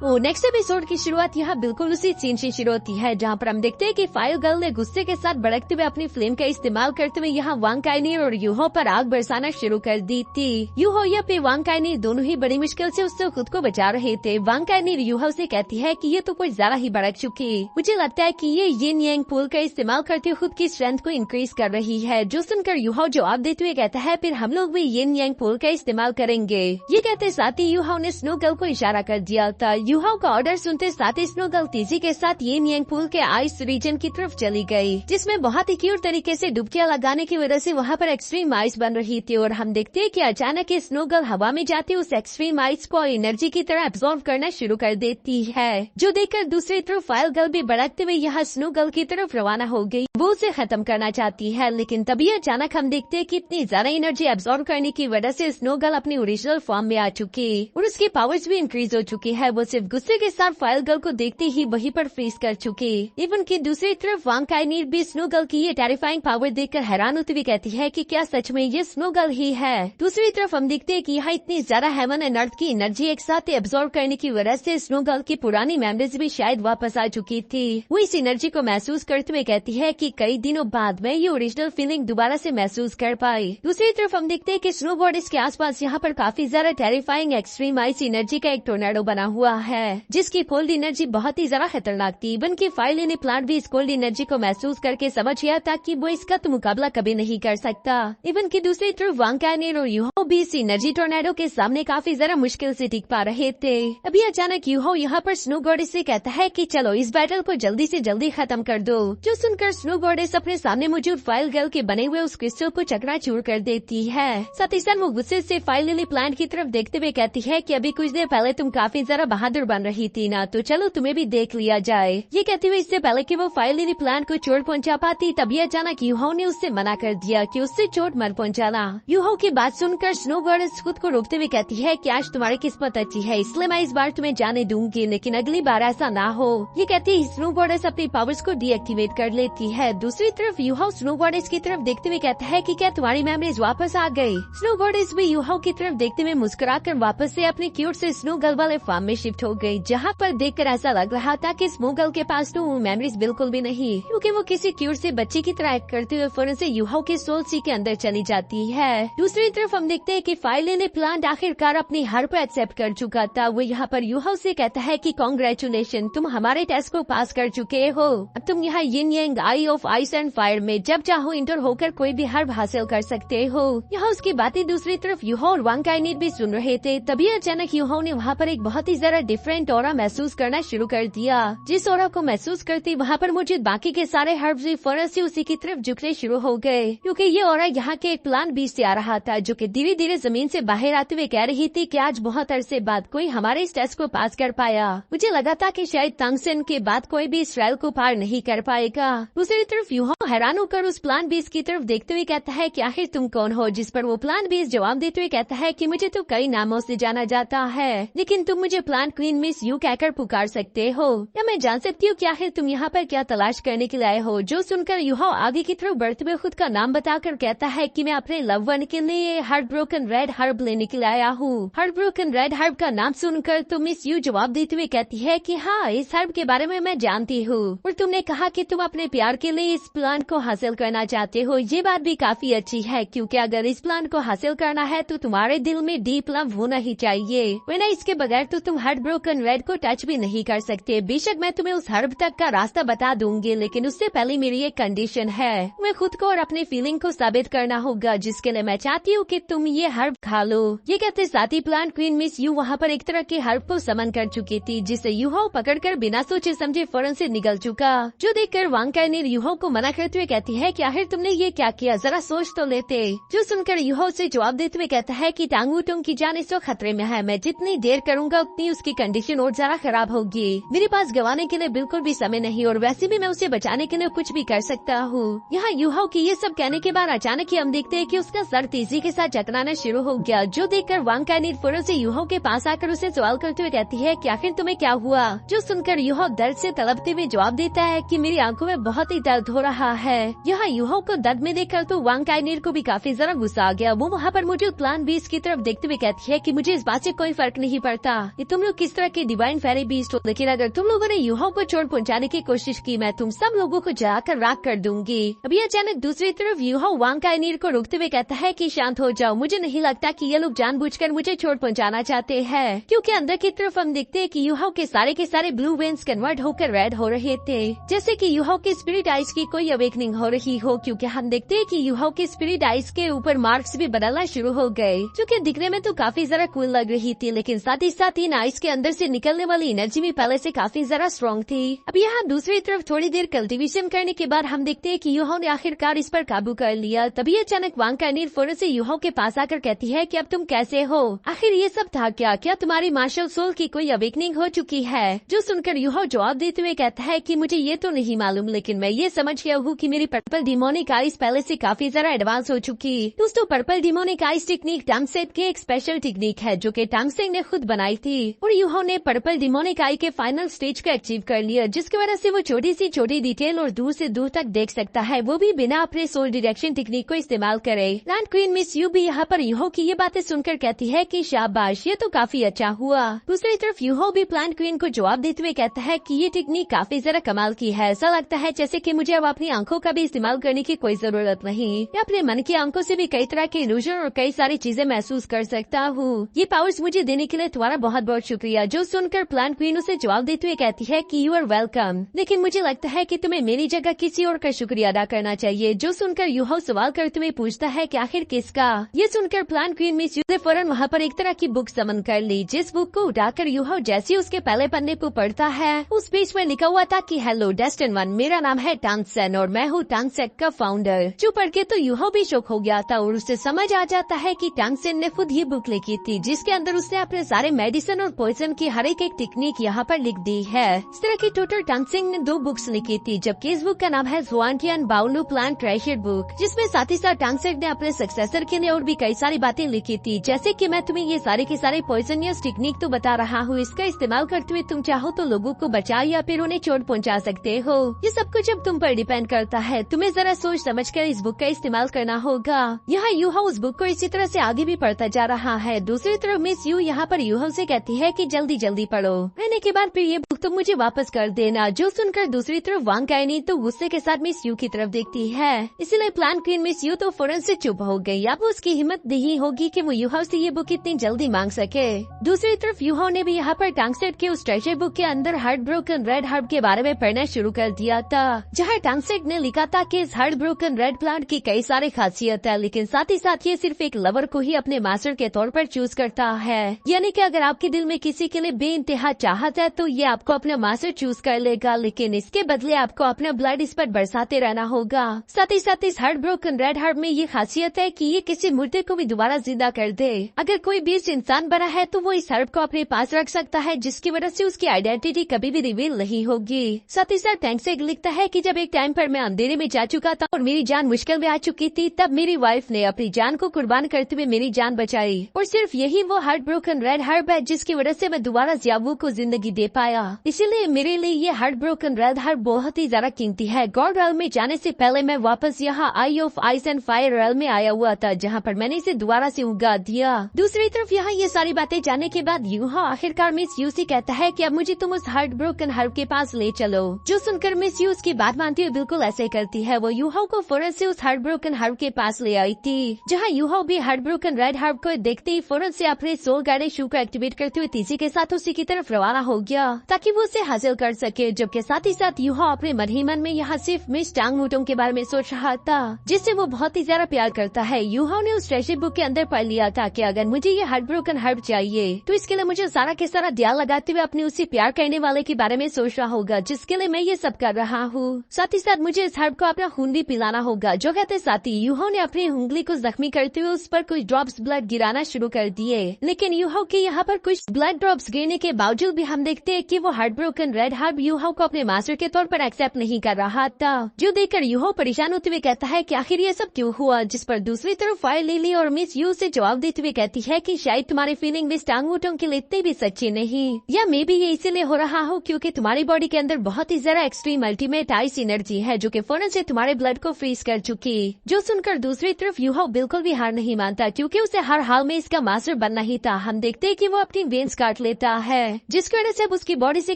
Next episode की शुरुआत यहाँ बिल्कुल उसी सीन से शुरू होती है जहाँ पर हम देखते हैं कि फायर गर्ल ने गुस्से के साथ भड़कते हुए अपनी फ्लेम का इस्तेमाल करते हुए यहाँ वांग काइनीर और यूहो पर आग बरसाना शुरू कर दी थी। यूहो या पे वांग काइनीर दोनों ही बड़ी मुश्किल से उससे खुद को बचा रहे थे। वांग काइनीर यूहो से कहती है कि ये तो कुछ ज्यादा ही भड़क चुकी, मुझे लगता है कि ये यिन यांग पुल का इस्तेमाल करते हुए खुद की स्ट्रेंथ को इंक्रीज कर रही है। जो सुनकर यूहो जवाब देते हुए कहता है फिर हम लोग भी यिन यांग पुल का इस्तेमाल करेंगे। ये कहते साथ ही यूहो ने स्नो गर्ल को इशारा कर दिया था। यूहो का ऑर्डर सुनते साथ ही स्नो गर्ल तेजी के साथ यिन यांग पुल के आइस रीजन की तरफ चली गई, जिसमें बहुत ही क्यूट तरीके से डुबकियां लगाने की वजह से वहाँ पर एक्सट्रीम आइस बन रही थी। और हम देखते हैं कि अचानक स्नो गर्ल हवा में जाती उस एक्सट्रीम आइस को एनर्जी की तरह एब्जॉर्ब करना शुरू कर देती है, जो देखकर दूसरी तरफ फायर गर्ल भी भड़कते हुए यहाँ स्नो गर्ल की तरफ रवाना हो गई। वो उसे खत्म करना चाहती है, लेकिन तभी अचानक हम देखते हैं कि इतनी ज्यादा एनर्जी एब्जॉर्ब करने की वजह से स्नो गर्ल अपनी ओरिजिनल फॉर्म में आ चुकी और उसकी पावर्स भी इंक्रीज हो चुकी है। वो सिर्फ गुस्से के साथ फायर गर्ल को देखते ही वहीं पर फ्रीज कर चुकी। इवन की दूसरी तरफ वांग काइनीर भी स्नो गर्ल की ये टेरिफाइंग पावर देखकर हैरान होती हुई कहती है कि क्या सच में ये स्नो गर्ल ही है। दूसरी तरफ हम देखते हैं कि यहाँ इतनी ज्यादा हेवन एंड अर्थ की एनर्जी एक साथ एब्जॉर्ब करने की वजह से स्नो गर्ल की पुरानी मेमोरीज भी शायद वापस आ चुकी थी। वो इस एनर्जी को महसूस करते हुए कहती है कि कई दिनों बाद मैं ये ओरिजिनल फीलिंग दोबारा से महसूस कर पाई। दूसरी तरफ हम देखते हैं कि स्नो बॉडीज के आसपास यहाँ पर काफी ज्यादा टेरिफाइंग एक्सट्रीम आइस एनर्जी का एक टोर्नाडो बना हुआ है, जिसकी कोल्ड एनर्जी बहुत ही ज्यादा खतरनाक थी। इवन की फायर ने प्लांट भी इस कोल्ड एनर्जी को महसूस करके समझ गया था कि वो इसका तो मुकाबला कभी नहीं कर सकता। इवन की दूसरी तरफ वांग काइनीर और यूहो भी इस एनर्जी टोर्नाडो के सामने काफी ज्यादा मुश्किल से टिक पा रहे थे। अभी अचानक यूहो यहाँ पर स्नो गॉडेस से कहता है कि चलो इस बैटल को जल्दी से जल्दी खत्म कर दो। जो सुनकर स्नो गॉडेस अपने सामने मौजूद फायर गर्ल के बने हुए उस क्रिस्टल को चकनाचूर कर देती है। साथ ही साथ वो गुस्से से फायर लिली प्लांट की तरफ देखते हुए कहती है कि अभी कुछ देर पहले तुम काफी ज्यादा बहादुर बन रही थी ना, तो चलो तुम्हें भी देख लिया जाए। ये कहते हुए इससे पहले कि वो फायर लिली प्लांट को चोट पहुंचा पाती तभी अचानक यूहो ने उससे मना कर दिया कि उससे चोट मत पहुंचाना। यूहो की बात सुनकर स्नो गॉडेस खुद को रोकते हुए कहती है कि आज तुम्हारी किस्मत अच्छी है, इसलिए मैं इस बार तुम्हें जाने दूंगी, लेकिन अगली बार ऐसा ना हो। ये कहती है स्नो गॉडेस अपनी पावर्स को डीएक्टिवेट कर लेती है। दूसरी तरफ यूहो स्नो गॉडेस की तरफ देखते हुए कहता है कि क्या तुम्हारी मेमोरीज वापस आ गई। स्नो गॉडेस भी यूहो की तरफ देखते हुए मुस्कुराकर वापस से अपने क्यूट से स्नो गर्ल वाले फार्म में शिफ्ट हो गई, जहाँ पर देखकर ऐसा लग रहा था कि स्नो गर्ल के पास तो मेमोरीज बिल्कुल भी नहीं, क्योंकि वो किसी क्यूट से बच्चे की तरह एक्ट करते हुए फौरन से यूहो के सोल सी के अंदर चली जाती है। दूसरी तरफ हम देखते हैं कि फायर ने प्लांट आखिरकार अपनी हार को एक्सेप्ट कर चुका था। वो यहाँ पर यूहो से कहता है कि कांग्रेचुलेशन, तुम हमारे टेस्ट को पास कर चुके हो। अब तुम यहाँ यिन यांग आई ऑफ आइस एंड फायर में जब चाहो इंटर होकर कोई भी हर्ब हासिल कर सकते हो। यहाँ उसकी बातें दूसरी तरफ यूहो और वांग काइनीर भी सुन रहे थे। तभी अचानक यूहो ने वहाँ पर एक बहुत ही ज्यादा डिफरेंट ऑरा महसूस करना शुरू कर दिया। जिस ऑरा को महसूस करते वहाँ पर मौजूद बाकी के सारे हर्ब्स भी फौरन से उसी की तरफ झुकने शुरू हो गए, क्योंकि ये ऑरा यहाँ के एक प्लांट बीज से आ रहा था, जो कि धीरे धीरे जमीन से बाहर आते हुए कह रही थी कि आज बहुत अरसे बाद कोई हमारे इस टेस्ट को पास कर पाया। मुझे लगा था कि शायद तंगसेन के बाद कोई भी इसराइल को पार नहीं कर पाएगा। दूसरी तरफ यूहो हैरान होकर उस प्लांट बीज की तरफ देखते हुए कहता है कि आखिर तुम कौन हो। जिस पर वो प्लांट बीज जवाब देते हुए कहता है कि मुझे तो कई नामों से जाना जाता है, लेकिन तुम मुझे प्लांट क्वीन मिस यू कहकर पुकार सकते हो। या मैं जान सकती हूँ कि आखिर तुम यहाँ पर क्या तलाश करने के लिए आए हो। जो सुनकर यूहो आगे की तरफ बढ़ते हुए खुद का नाम बताकर कहता है कि मैं अपने लव वन के लिए हार्ट ब्रोकन रेड हर्ब लेने के लिए आया हूँ। हार्ट ब्रोकन रेड हर्ब का नाम सुनकर तो मिस यू जवाब देते हुए कहती है कि हाँ, इस हर्ब के बारे में मैं जानती हूँ और तुमने कहा कि तुम अपने प्यार के लिए इस प्लांट को हासिल करना चाहते हो। ये बात भी काफी अच्छी है, क्योंकि अगर इस प्लांट को हासिल करना है तो तुम्हारे दिल में डीप लव होना ही चाहिए, वरना इसके बगैर तो तुम हार्ट ब्रोकन रेड को टच भी नहीं कर सकते। बेशक मैं तुम्हें उस हर्ब तक का रास्ता बता दूंगी, लेकिन उससे पहले मेरी एक कंडीशन है। मैं खुद को और अपनी फीलिंग को साबित करना होगा, जिसके लिए मैं चाहती हूँ कि तुम ये हर्ब खा लो। ये कहते साथ ही प्लांट क्वीन मिस यू वहाँ पर एक तरह के हर्ब को समन कर चुकी थी, जिसे यूहो पकड़कर बिना सोचे समझे फौरन से निकल चुका। जो देखकर वांग काइनीर यूहो को मना करते हुए कहती है कि आखिर तुमने ये क्या किया, जरा सोच तो लेते। जो सुनकर यूहो से जवाब देते हुए कहता है कि टांगुटोंग की जान इस वक्त खतरे में है, मैं जितनी देर करूँगा उतनी उसकी कंडीशन और ज्यादा खराब होगी। मेरे पास गवाने के लिए बिल्कुल भी समय नहीं, और वैसे भी मैं उसे बचाने के लिए कुछ भी कर सकता हूँ। यहाँ यूहो की ये सब कहने के बाद अचानक ही हम देखते हैं कि उसका सर तेजी के साथ चकराना शुरू हो गया। जो देखकर वांग काइनीर फौरन से यूहो के पास आकर उसे सवाल करते हुए कहती है कि आखिर तुम्हें क्या हुआ। जो सुनकर यूहो दर्द से तड़पते हुए जवाब देता है कि मेरी आंखों में बहुत ही दर्द हो रहा है। यहाँ यूहो को दर्द में देखकर तो वांग काइनीर को भी काफी ज्यादा गुस्सा आ गया। वो वहाँ पर मौजूद प्लांट बीज की तरफ देखते हुए कहती है कि मुझे इस बात से कोई फर्क नहीं पड़ता कि तुम लोग किस इस तरह के डिवाइन फेरी बीस्ट हो, लेकिन अगर तुम लोगों ने यूहो को चोट पहुंचाने की कोशिश की, मैं तुम सब लोगों को जलाकर राख कर दूंगी। अभी अचानक दूसरी तरफ यूहो वांग काइनीर को रोकते हुए कहता है कि शांत हो जाओ, मुझे नहीं लगता कि ये लोग जानबूझकर मुझे चोट पहुंचाना चाहते हैं, क्योंकि अंदर की तरफ हम देखते हैं कि यूहो के सारे ब्लू वेन्स कन्वर्ट होकर रेड हो रहे थे, जैसे कि यूहो के स्पिरिट आइस की कोई अवेकनिंग हो रही हो, क्योंकि हम देखते हैं कि यूहो के स्पिरिट आइस के ऊपर मार्क्स भी बदलना शुरू हो गए, जो कि दिखने में तो काफी ज्यादा कूल लग रही थी, लेकिन साथ ही साथ इन आइस के अंदर से निकलने वाली एनर्जी भी पहले से काफी ज्यादा स्ट्रॉन्ग थी। अब यहाँ दूसरी तरफ थोड़ी देर कल्टीवेशन करने के बाद हम देखते हैं कि यूहो ने आखिरकार इस पर काबू कर लिया। तभी अचानक वांग काइनीर फौरन से यूहो के पास आकर कहती है कि अब तुम कैसे हो, आखिर ये सब था क्या तुम्हारी मार्शल सोल की कोई अवेकनिंग हो चुकी है? जो सुनकर यूहो जवाब देते हुए कहता है कि मुझे ये तो नहीं मालूम, लेकिन मैं ये समझ गया हूँ कि मेरी पर्पल डिमोनिक आइस पहले से काफी ज्यादा एडवांस हो चुकी। दोस्तों, पर्पल डिमोनिक आइस टेक्निक टांगसेट की एक स्पेशल टेक्निक है जो कि टांगसेट ने खुद बनाई थी, और यूहो ने पर्पल डिमोनिक आई के फाइनल स्टेज को अचीव कर लिया, जिसकी वजह से वो छोटी डिटेल और दूर से दूर तक देख सकता है, वो भी बिना अपने सोल डिरेक्शन टेक्निक को इस्तेमाल करे। प्लांट क्वीन मिस यू भी यहाँ पर यूहो की ये बातें सुनकर कहती है कि शाबाश, ये तो काफी अच्छा हुआ। दूसरी तरफ यूहो भी प्लांट क्वीन को जवाब देते हुए कहता है कि ये टेक्निक काफी ज्यादा कमाल की है, ऐसा लगता है जैसे कि मुझे अब अपनी आंखों का भी इस्तेमाल करने की कोई जरूरत नहीं, या अपने मन की आंखों से भी कई तरह के इल्यूजन और कई सारी चीजें महसूस कर सकता हूँ। ये पावर्स मुझे देने के लिए तुम्हारा बहुत बहुत शुक्रिया। जो सुनकर प्लांट क्वीन उसे जवाब देते हुए कहती है कि यू आर वेलकम, लेकिन मुझे लगता है कि तुम्हें मेरी जगह किसी और का शुक्रिया अदा करना चाहिए। जो सुनकर यूहो सवाल करते हुए पूछता है कि आखिर किसका? ये सुनकर प्लांट क्वीन मिस यू ने फौरन वहाँ पर एक तरह की बुक समन कर ली, जिस बुक को उठाकर यूहो जैसे उसके पहले पन्ने को पढ़ता है, उस पेज में लिखा हुआ था कि हेलो डेस्टिन वन, मेरा नाम है टांगसेन और मैं हूँ टांगसेट का फाउंडर। जो पढ़ के तो यूहो भी शौक हो गया था और उसे समझ आ जाता है कि टांगसेन ने खुद ये बुक लिखी थी, जिसके अंदर उसने अपने सारे मेडिसिन और पॉइजन की हर एक टेक्निक यहाँ पर लिख दी है। इस तरह की टोटल टांगसेन ने 2 बुक्स लिखी थी, जबकि इस बुक का नाम है जुआनटियन बाउलू प्लांट ट्रेजर बुक, जिसमें साथ ही साथ टांगसेट ने अपने सक्सेसर के लिए और भी कई सारी बातें लिखी थी, जैसे कि मैं तुम्हें ये सारे के सारे पॉइजनियस टेक्निक तो बता रहा हूँ, इसका इस्तेमाल करते हुए तुम चाहो तो लोगों को बचा या फिर उन्हें चोट पहुँचा सकते हो। ये सब कुछ अब तुम पर डिपेंड करता है, तुम्हें जरा सोच समझ कर इस बुक का इस्तेमाल करना होगा। यहाँ यूहो उस बुक को इसी तरह से आगे भी पढ़ता जा रहा है। दूसरी तरफ मिस यू यहाँ पर यूहो से कहती है कि जल्दी पढ़ो, पढ़ने के बाद फिर ये बुक तुम मुझे वापस कर देना। जो सुनकर दूसरी तरफ वांग काइनी तो गुस्से के साथ मिस यू की तरफ देखती है, इसलिए प्लांट क्वीन मिस यू तो फौरन से चुप हो गई। अब उसकी हिम्मत नहीं होगी कि वो यूहो से ये बुक इतनी जल्दी मांग सके। दूसरी तरफ यूहो ने भी यहाँ पर टांगसेट के उस ट्रेजर बुक के अंदर हार्ट ब्रोकन रेड हर्ब के बारे में पढ़ना शुरू कर दिया था, जहाँ टांगसेट ने लिखा था कि इस हार्ट ब्रोकन रेड प्लांट की कई सारी खासियत है, लेकिन साथ ही साथ ये सिर्फ एक लवर को ही अपने मास्टर के तौर पर चूज करता है, यानी कि अगर आपके दिल में किसी के लिए बेइंतहा चाहत है तो ये आपको अपना मास्टर चूज कर लेगा, लेकिन इसके बदले आपको अपना ब्लड इस पर बरसाते रहना होगा। साथ ही साथ इस हार्ट ब्रोकन रेड हर्ब में ये खासियत है कि ये किसी मुर्दे को भी दोबारा जिंदा कर दे। अगर कोई बीच इंसान बना है तो वो इस हर्ब को अपने पास रख सकता है, जिसकी वजह से उसकी आइडेंटिटी कभी भी रिवील नहीं होगी। साथ ही साथ टांगसेट लिखता है कि जब एक टाइम पर मैं अंधेरे में जा चुका था और मेरी जान मुश्किल में आ चुकी थी, तब मेरी वाइफ ने अपनी जान को कुर्बान करते हुए मेरी जान बचाई, और सिर्फ यही वो हार्ट ब्रोकन रेड हर्ब है जिसकी वजह से मैं दोबारा जियावू को जिंदगी दे पाया। इसीलिए मेरे लिए ये हार्ट ब्रोकन रेड हर्ब बहुत ही ज्यादा कीमती है। गॉड रेल्म में जाने से पहले मैं वापस यहाँ आई of ice and fire realm में आया हुआ था, जहाँ पर मैंने इसे दोबारा से उगा दिया। दूसरी तरफ यहाँ ये सारी बातें जानने के बाद यूहो आखिरकार मिस यू से कहता है कि अब मुझे तुम उस हार्ट ब्रोकन हर्ब के पास ले चलो। जो सुनकर मिस यू उसकी बात मानती हुई बिल्कुल ऐसे करती है। वो यूहो को फौरन से उस हार्ट ब्रोकन हर्ब के पास ले आई थी, जहाँ यूहो भी हार्ट ब्रोकन रेड हर्ब को देखते ही फौरन से अपने सोल गाइडेड शू को एक्टिवेट करते हुए तेजी के साथ उसी की तरफ रवाना हो गया, ताकि वो उसे हासिल कर सके। जबकि साथ ही साथ यूहो अपने मन ही मन में यहाँ सिर्फ मिस टांग मूटोंग के बारे में सोच रहा था, जिससे वो बहुत ही ज्यादा प्यार करता है। यूहो ने उस ट्रेजर बुक के अंदर पढ़ लिया था कि अगर मुझे ये हार्ट ब्रोकन हर्ब चाहिए तो इसके लिए मुझे सारा के सारा ध्यान लगाते हुए अपने उसी प्यार करने वाले के बारे में सोचना होगा, जिसके लिए मैं ये सब कर रहा हूँ। साथ ही साथ मुझे इस हर्ब को अपना खून भी पिलाना होगा। जो कहते साथ ही यूहो ने अपनी उंगली को जख्मी करते हुए उस पर कुछ ड्रॉप्स ब्लड गिराना शुरू कर दिए, लेकिन यूहो के यहाँ पर कुछ ब्लड ड्रॉप्स गिरने के बावजूद भी हम देखते हैं कि वो हार्ट ब्रोकन रेड हार्ट यूहो को अपने मास्टर के तौर पर एक्सेप्ट नहीं कर रहा था, जो देखकर यूहो परेशान होते हुए कहता है कि आखिर ये सब क्यों हुआ। जिस पर दूसरी तरफ फायर लिली और मिस यू से जवाब देते हुए कहती है कि शायद तुम्हारी फीलिंग मिस टांग वुटोंग के लिए इतनी भी सच्ची नहीं, या मे बी ये इसीलिए हो रहा हो क्योंकि तुम्हारी बॉडी के अंदर बहुत ही जरा एक्सट्रीम अल्टीमेट आइस एनर्जी है जो कि फौरन से तुम्हारे ब्लड को फ्रीज कर चुकी। जो सुनकर दूसरी तरफ यूहो बिल्कुल भी हार नहीं मानता क्योंकि उसे हर हाल में इसका मास्टर बनना ही था। हम देखते हैं कि वो अपनी वेन्स काट लेता है जिसकी वजह से अब उसकी बॉडी से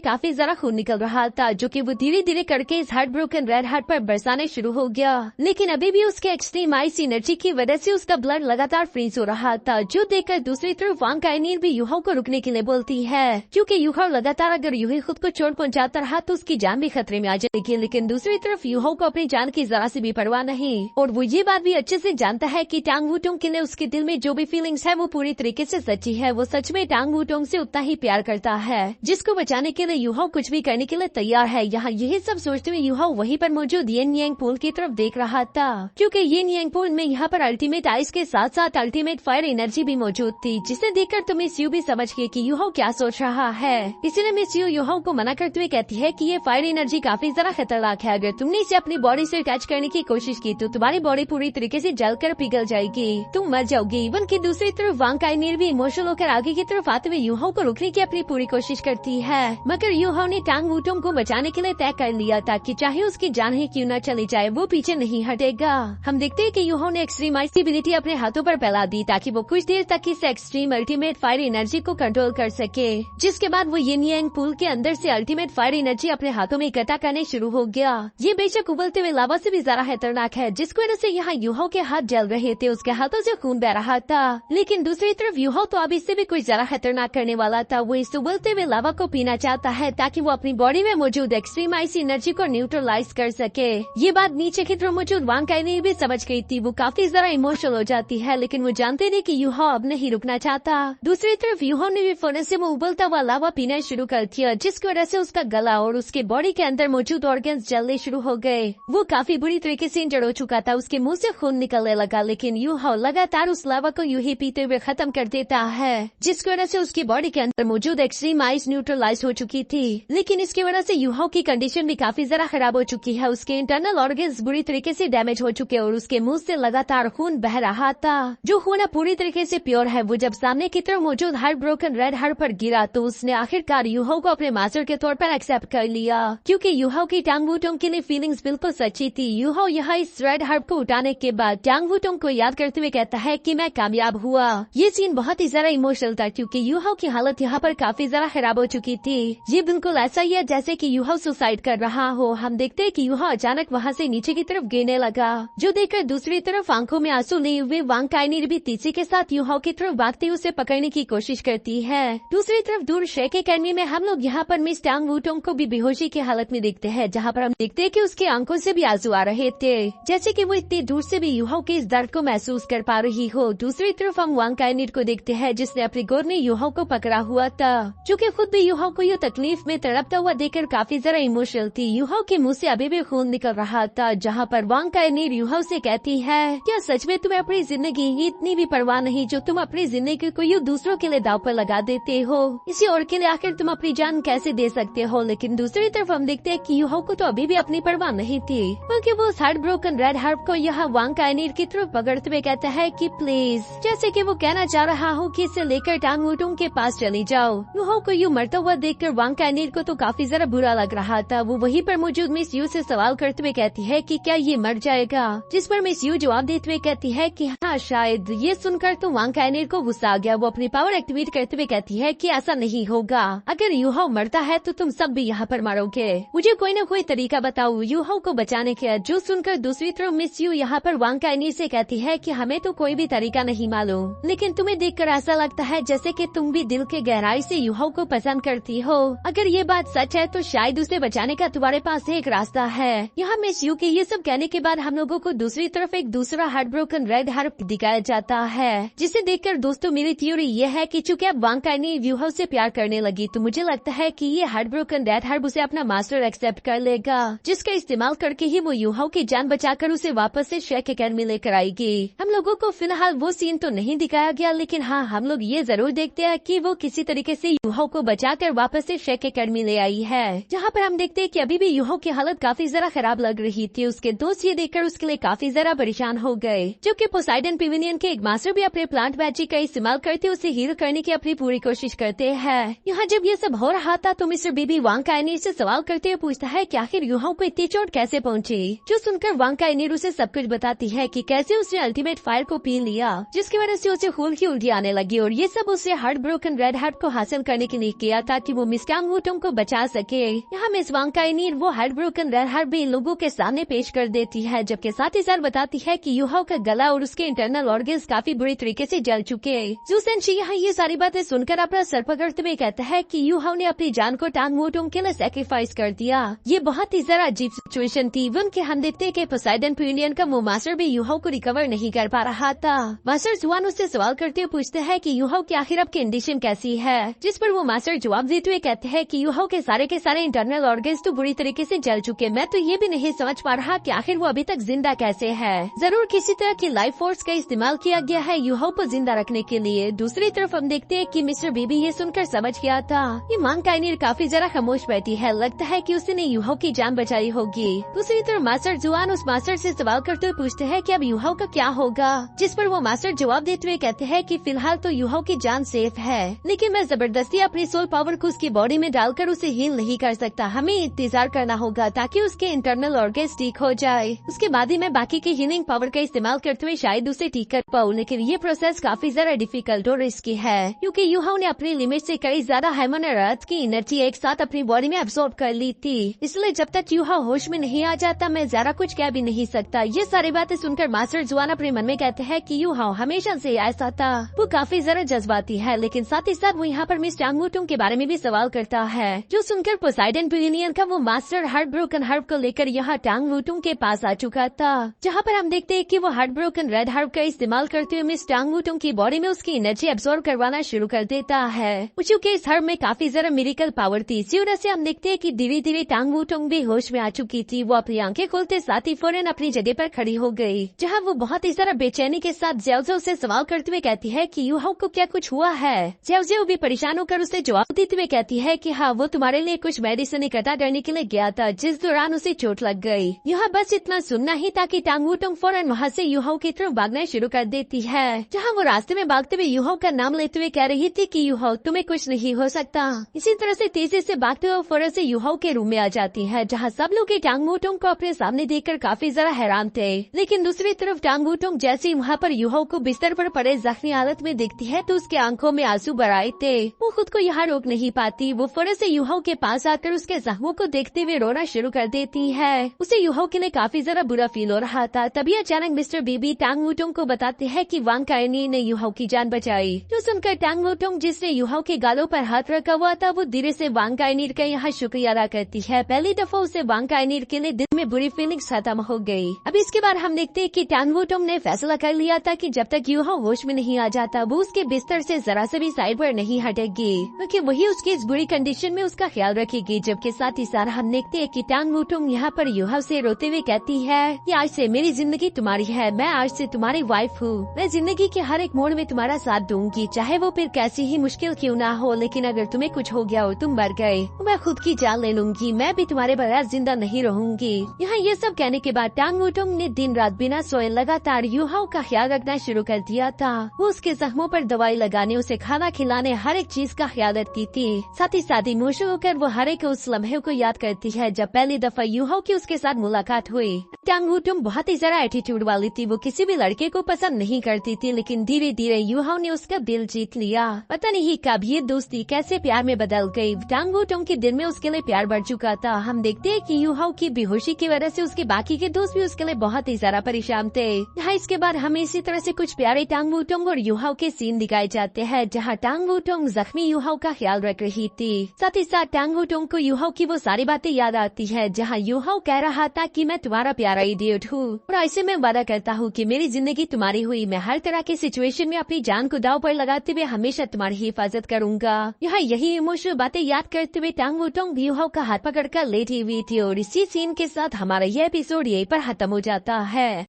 काफी जरा खून निकल रहा था, जो कि वो धीरे धीरे करके इस हार्ट ब्रोकन रेड हार्ट पर बरसाने शुरू हो गया। लेकिन अभी भी उसके एक्सट्रीम आइस एनर्जी की वजह से उसका ब्लड लगातार फ्रीज हो रहा था, जो देखकर दूसरी तरफ वांग काइनीर भी यूहो को रुकने के लिए बोलती है क्योंकि यूहो लगातार अगर यूही खुद को चोट पहुंचाता रहा तो उसकी जान भी खतरे में आ जाएगी। लेकिन दूसरी तरफ यूहो को अपनी जान की जरा सी भी परवाह नहीं, और वो ये बात भी अच्छे से जानता है कि टांग वुटोंग के लिए उसके दिल में जो भी फीलिंग्स है वो पूरी तरीके से सच्ची है। वो सच में टांग वुटोंग से उतना ही प्यार करता है जिसको बचाने के लिए यूहो कुछ भी करने के लिए तैयार है। यहाँ यही सब सोचते हुए यूहो वहीं पर मौजूद येन यांग पूल की तरफ देख रहा था क्योंकि येन यांग पूल में यहाँ पर अल्टीमेट आइस के साथ साथ अल्टीमेट फायर एनर्जी भी मौजूद थी, जिसे देखकर तो मिस यू भी समझ गई कि यूहो क्या सोच रहा है। इसीलिए मिस यू यूहो को मना करते हुए कहती है कि ये फायर एनर्जी काफी जरा खतरनाक है, अगर तुमने इसे अपनी बॉडी से अटैच करने की कोशिश की तो तुम्हारी बॉडी पूरी तरीके से जलकर पिघल जाएगी, तुम मर जाओगी। इवन की दूसरी तरफ वांग काइनीर भी इमोशनल होकर आगे की तरफ आते हुए यूहो को रोकने की अपनी पूरी कोशिश करती है, मगर यूहो ने टांग वुटोंग को बचाने के लिए तय कर लिया था कि चाहे उसकी जान ही क्यों न चली जाए वो पीछे नहीं हटेगा। हम देखते हैं कि यूहो ने एक्सट्रीम आइस एबिलिटी अपने हाथों पर फैला दी ताकि वो कुछ देर तक इस एक्सट्रीम अल्टीमेट फायर एनर्जी को कंट्रोल कर सके, जिसके बाद वो येन यांग पूल के अंदर से अल्टीमेट फायर एनर्जी अपने हाथों में इकट्ठा करने शुरू हो गया। ये बेशक उबलते हुए लावा से भी ज्यादा खतरनाक है, जिसकी वजह से यहाँ यूहो के हाथ जल रहे थे, उसके हाथों से खून बह रहा था। लेकिन दूसरी तरफ यूहो तो अब इससे भी कुछ ज्यादा खतरनाक करने वाला था। वो इस उबलते हुए लावा को पीना चाहता है ताकि वो अपनी बॉडी में मौजूद एक्सट्रीम आइस एनर्जी को न्यूट्रलाइज कर सके। ये बात नीचे की तरफ मौजूद वांग काइनीर भी समझ गई थी। वो काफी जरा इमोशनल हो जाती है, लेकिन वो जानते थे कि यूहो अब नहीं रुकना चाहता। दूसरी तरफ यूहो ने भी फौरन से वो उबलता हुआ लावा पीना शुरू कर दिया, जिसकी वजह से उसका गला और उसके बॉडी के अंदर मौजूद ऑर्गन्स जलने शुरू हो गए। वो काफी बुरी तरीके से इंजर्ड हो चुका था, उसके मुंह से खून निकलने लगा, लेकिन यूहो लगातार उस लावा को यूं ही पीते हुए खत्म कर देता है, जिसकी वजह से उसकी बॉडी के अंदर मौजूद एक्सट्रीम आइस न्यूट्रलाइज हो चुकी थी। लेकिन इसकी वजह से यूहो की कंडीशन भी काफी जरा खराब हो चुकी है, उसके इंटरनल ऑर्गन्स बुरी तरीके से डैमेज हो चुके और उसके मुंह से लगातार खून बह रहा था, जो खून पूरी तरीके से प्योर है। वो जब सामने की तरफ मौजूद हार्ट ब्रोकन रेड हार्ट पर गिरा तो उसने आखिरकार यूहो को अपने मास्टर के तौर पर एक्सेप्ट कर लिया, क्योंकि यूहो की टांग वुटोंग के लिए फीलिंग्स बिल्कुल सच्ची थी। यूहो यहाँ इस रेड हार्ट को उठाने के बाद टांग वुटोंग को याद करते हुए कहता है कि मैं कामयाब हुआ। ये सीन बहुत ही जरा इमोशनल था क्योंकि यूहो की हालत यहाँ पर काफी जरा खराब हो चुकी थी। ये बिल्कुल ऐसा ही है जैसे कि यूहो सुसाइड कर रहा हो। हम देखते हैं कि यूहो अचानक वहाँ से नीचे की तरफ गिरने लगा, जो देखकर दूसरी तरफ आंखों में आंसू लिए हुए वांग काइनीर भी तेजी के साथ यूहो की तरफ भागते उसे पकड़ने की कोशिश करती है। दूसरी तरफ दूर शे के कैनी में हम लोग यहाँ पर मिस टांग वुटोंग को भी बेहोशी की हालत में देखते हैं, जहाँ पर हम देखते हैं कि उसकी आंखों से भी आंसू आ रहे थे, जैसे कि वो इतनी दूर से भी यूहो के इस दर्द को महसूस कर पा रही हो। दूसरी तरफ हम वांग काइनीर को देखते हैं जिसने अपनी गोद में यूहो को पकड़ा हुआ था, जो कि खुद भी यूहो को ये तकलीफ में तड़पता हुआ देखकर काफी जरा इमोशनल थी। यूहो के मुंह से अभी भी खून निकल रहा था, जहाँ पर वांग काइनीर यूहो से कहती है, क्या सच में तुम्हें अपनी जिंदगी की इतनी भी परवाह नहीं जो तुम अपनी जिंदगी को यूं दूसरों के लिए दाव पर लगा देते हो? इसी और के लिए आखिर तुम अपनी जान कैसे दे सकते हो? लेकिन दूसरी तरफ हम देखते हैं कि यूहो को तो अभी भी अपनी परवाह नहीं थी, बल्कि वो हार्ट ब्रोकन रेड हार्ट को यहाँ वांग काइनीर की तरफ पकड़ते हुए कहता है कि प्लीज, जैसे कि वो कहना चाह रहा हो कि इसे लेकर टांग वुटोंग के पास चली जाओ। यूहो को यूं मरता हुआ देखकर वांग काइनीर को तो काफी जरा बुरा लग रहा था। वो वहीं पर मौजूद मिस यू से सवाल करते हुए कहती है कि क्या ये मर जाएगा, जिस पर मिस यू जवाब देते हुए कहती है कि हाँ शायद। ये सुनकर तो वांग काइनीर को गुस्सा आ गया। वो अपनी पावर एक्टिवेट करते हुए कहती है कि ऐसा नहीं होगा, अगर यूहो मरता है तो तुम सब भी यहाँ पर मरोगे, मुझे कोई न कोई तरीका बताओ यूहो को बचाने का। जो सुनकर दूसरी तरफ मिस यू यहाँ पर वांग काइनीर से कहती है कि हमें तो कोई भी तरीका नहीं मालूम, लेकिन तुम्हें देखकर ऐसा लगता है जैसे कि तुम भी दिल के गहराई से यूहो को पसंद करती हो। अगर ये बात सच है तो शायद उसे बचाने का तुम्हारे पास एक रास्ता है। यहाँ मिस यू के ये सब कहने के बाद हम लोगों को दूसरी तरफ एक दूसरा हार्ट ब्रोकन रेड हार्ट दिखाया जाता है, जिसे देखकर दोस्तों मेरी थ्योरी ये है कि चूंकि अब वांग काइनीर यूहो से प्यार करने लगी तो मुझे लगता है कि ये हार्ट ब्रोकन रेड हार्ट उसे अपना मास्टर एक्सेप्ट कर लेगा, जिसका इस्तेमाल करके ही वो यूहो की जान बचाकर उसे वापस से शेक अकेडमी लेकर आएगी। हम लोगों को फिलहाल वो सीन तो नहीं दिखाया गया, लेकिन हाँ हम लोग ये जरूर देखते हैं कि वो किसी तरीके से यूहो को बचाकर वापस से शेक एकेडमी ले आई है, जहाँ पर हम देखते हैं कि अभी भी यूहो की हालत काफी जरा खराब लग रही थी। उसके दोस्त ये देखकर उसके लिए काफी जरा परेशान हो गए, जबकि पोसाइडन पेविलियन के एक मास्टर भी अपने प्लांट मैजिक का इस्तेमाल करते उसे हील करने की अपनी पूरी कोशिश करते हैं। यहाँ जब ये सब हो रहा था तो मिस्टर बीबी वांग काइनीर से सवाल करते हुए पूछता है कि आखिर यूहो को इतनी चोट कैसे पहुंची, जो सुनकर वांग काइनीर उसे सब कुछ बताती है कि कैसे उसने अल्टीमेट फायर को पी लिया, जिसकी वजह से उसे खून की उल्टी आने लगी, और ये सब उसे हार्ट ब्रोकन रेड हार्ट को हासिल करने के लिए किया ताकि वो मिस टांग वूटोंग को बचा सके। यहाँ मिस वांग काइनीर वो हार्ट ब्रोकन रेड हार्ट भी लोगों के सामने पेश कर देती है, जबकि साथ ही साथ बताती है कि यूहो का गला और उसके इंटरनल ऑर्गन्स काफी बुरी तरीके से जल चुके। जू सेंशी यहाँ ये सारी बातें सुनकर अपना सर पकड़ते हुए कहता है कि यूहो ने अपनी जान को टांग वूटोंग के लिए सैक्रिफाइस कर दिया। ये बहुत ही जरा अजीब सिचुएशन थी। उनके हम देखते के पोसाइडन पेविलियन का वो मास्टर भी यूहो को रिकवर नहीं कर पा रहा था। मास्टर जुआन उससे सवाल करते हुए पूछते हैं कि यूहो की आखिर अब कंडीशन कैसी है, जिस पर वो मास्टर जवाब देते हुए कहते हैं कि यूहो के सारे इंटरनल ऑर्गन्स तो बुरी तरीके से जल चुके। मैं तो ये भी नहीं समझ पा रहा कि आखिर वो अभी तक जिंदा कैसे है। जरूर किसी तरह की लाइफ फोर्स का इस्तेमाल किया गया है यूहो को जिंदा रखने के लिए। दूसरी तरफ हम देखते हैं कि मिस्टर बीबी ये सुनकर समझ गया था। ये वांग काइनीर काफी जरा खामोश बैठी है, लगता है कि उसने यूहो की जान बचाई होगी। दूसरी तरफ मास्टर जुआन उस मास्टर से सवाल करते हुए पूछते हैं कि अब यूहो का क्या होगा, जिस पर वो मास्टर जवाब देते हुए कहते हैं कि फिलहाल तो यूहो की जान सेफ है, लेकिन मैं जबरदस्ती अपनी सोल पावर को उसकी बॉडी में डालकर उसे हील नहीं कर सकता। हमें इंतजार करना होगा ताकि उसके इंटरनल ऑर्गन्स ठीक हो जाए। उसके बाद ही मैं बाकी की हीलिंग पावर का इस्तेमाल करते हुए शायद उसे ठीक कर पाऊँ, लेकिन ये प्रोसेस काफी जरा डिफिकल्ट और रिस्की है, क्योंकि यूहो ने अपनी लिमिट से कई ज्यादा हेमन और अर्थ की एनर्जी एक साथ अपनी बॉडी में एब्सॉर्ब कर ली थी। इसलिए जब तक यूहो होश में नहीं आ जाता मैं जरा कुछ कह भी नहीं सकता। ये सारी बातें सुनकर मास्टर जुआन अपने मन में कहते हैं कि यूहो हमेशा से ऐसा था। वो काफी जरा जज्बाती है, लेकिन साथ ही साथ वो यहाँ पर मिस टांग वूटोंग के बारे में भी सवाल करता है, जो सुनकर पोसाइडन पेविलियन का वो मास्टर हार्ट ब्रोकन हार्ट को लेकर यहाँ टांग वूटोंग के पास आ चुका था, जहाँ पर हम देखते हैं कि वो हार्ट ब्रोकन रेड हार्ट का इस्तेमाल करते हुए मिस टांग वूटोंग की बॉडी में उसकी एनर्जी एब्सॉर्ब करवाना शुरू कर देता है। क्योंकि इस हर्ब में काफी जरा मिरेकल पावर थी, इसी वजह से हम देखते हैं कि धीरे धीरे टांग वूटोंग भी होश में आ चुकी थी। वो अपनी आंखें खोलते साथ ही फौरन अपनी जगह पर खड़ी हो गई, जहाँ वो बहुत ही जरा बेचैनी के साथ ज़ेओ से सवाल करते हुए कहती है कि यूहो को क्या कुछ हुआ है। ज़ेओ भी परेशान होकर उसे जवाब देते हुए कहती है कि हाँ, वो तुम्हारे लिए कुछ मेडिसिन इकट्ठा करने के लिए गया था, जिस दौरान उसे चोट लग गई। यहाँ बस इतना सुनना ही था कि टांग वूटोंग फौरन वहाँ से यूहो की तरफ भागना शुरू कर देती है, जहाँ वो रास्ते में भागते हुए यूहो का नाम लेते हुए कह रही थी कि यूहो तुम्हें कुछ नहीं हो सकता। इसी तरह से तेजी से भागते हुए फौरन से यूहो के रूम में आ जाती है, जहाँ सब लोग टांग वूटोंग को अपने सामने देखकर काफी जरा हैरान थे। लेकिन दूसरी तरफ टांग वूटोंग जैसे ही वहाँ पर यूहो को बिस्तर पर पड़े जख्मी हालत में दिखती है तो उसके आंखों में आंसू भर आए थे। वो खुद को यहाँ रोक नहीं पाती। वो फौरन से यूहो के पास आकर उसके जख्मों को देखते हुए रोना शुरू कर देती है। उसे यूहो के लिए काफी जरा बुरा फील हो रहा था। तभी अचानक मिस्टर बीबी टांग वूटोंग को बताते हैं कि वांग काइनीर ने यूहो की जान बचाई। जो सुनकर टांग वूटोंग जिसने यूहो के गालों पर हाथ रखा हुआ था वो धीरे से वांग काइनीर का यहाँ शुक्रिया अदा करती है। पहली दफा उसे वांग काइनीर के लिए दिल में बुरी फीलिंग्स खत्म हो गई। अब इसके बाद हम देखते हैं कि टांग वूटोंग ने फैसला कर लिया था कि जब तक यूहो होश में नहीं आ जाता वो उसके बिस्तर से जरा से भी साइड पर नहीं हटेगी, क्योंकि वही उसकी इस बुरी कंडीशन में उसका ख्याल रखेगी। जबकि साथ ही साथ हम देखते हैं कि टांग वूटोंग यहाँ पर यूहो से रोते हुए कहती है कि आज से मेरी जिंदगी तुम्हारी है, मैं आज से तुम्हारी वाइफ हूँ। मैं जिंदगी के हर एक मोड़ में तुम्हारा साथ दूंगी, चाहे वो फिर कैसी ही मुश्किल क्यों ना हो। लेकिन अगर तुम्हें कुछ हो गया और तुम मर गए तो मैं खुद की जान ले लूंगी, मैं भी तुम्हारे बगैर जिंदा नहीं रहूंगी। यहाँ ये सब कहने के बाद टांग वूटोंग ने दिन रात बिना सोए लगातार यूहो का ख्याल रखना शुरू कर दिया था। वो उसके जख्मों पर दवाई लगाने, उसे खाना खिलाने, हर एक चीज का ख्याल रखती थी। साथ ही साथ इमोशनल होकर वो हर एक उस लम्हे को याद करती है जब पहली दफा यूहो की उसके साथ मुलाकात हुई। टांग वूटोंग बहुत ही जरा एटीट्यूड वाली थी। वो किसी भी लड़के को पसंद नहीं करती थी, लेकिन धीरे धीरे यूहो ने उसका दिल जीत लिया। पता नहीं कब ये दोस्ती कैसे प्यार में बदल गई। टांग वूटोंग के दिल में उसके लिए प्यार बढ़ चुका था। हम देखते हैं कि यूहो की बेहोशी की वजह से उसके बाकी के दोस्त भी उसके लिए बहुत ही जरा परेशान थे। यहाँ इसके बाद हमें इसी तरह से कुछ प्यारे टांग वूटोंग और यूहो के सीन दिखाए जाते हैं, जहाँ टांग वूटोंग जख्मी यूहो का ख्याल रख रही थी। साथ ही साथ टांग वूटोंग को यूहो की वो सारी बातें याद आती है, जहाँ यूहो कह रहा था कि मैं तुम्हारा प्यारा इडियट हूँ और ऐसे में वादा करता हूँ कि मेरी जिंदगी तुम्हारी हुई। मैं हर तरह की सिचुएशन में अपनी जान को दाव पर लगाते हुए हमेशा तुम्हारी हिफाजत करूंगा। यहाँ यही इमोशनल बातें याद करते हुए टांग वूटोंग यूहो का हाथ पकड़कर लेटी हुई थी। और इसी सीन के साथ हमारा यह एपिसोड यहीं पर खत्म हो जाता है।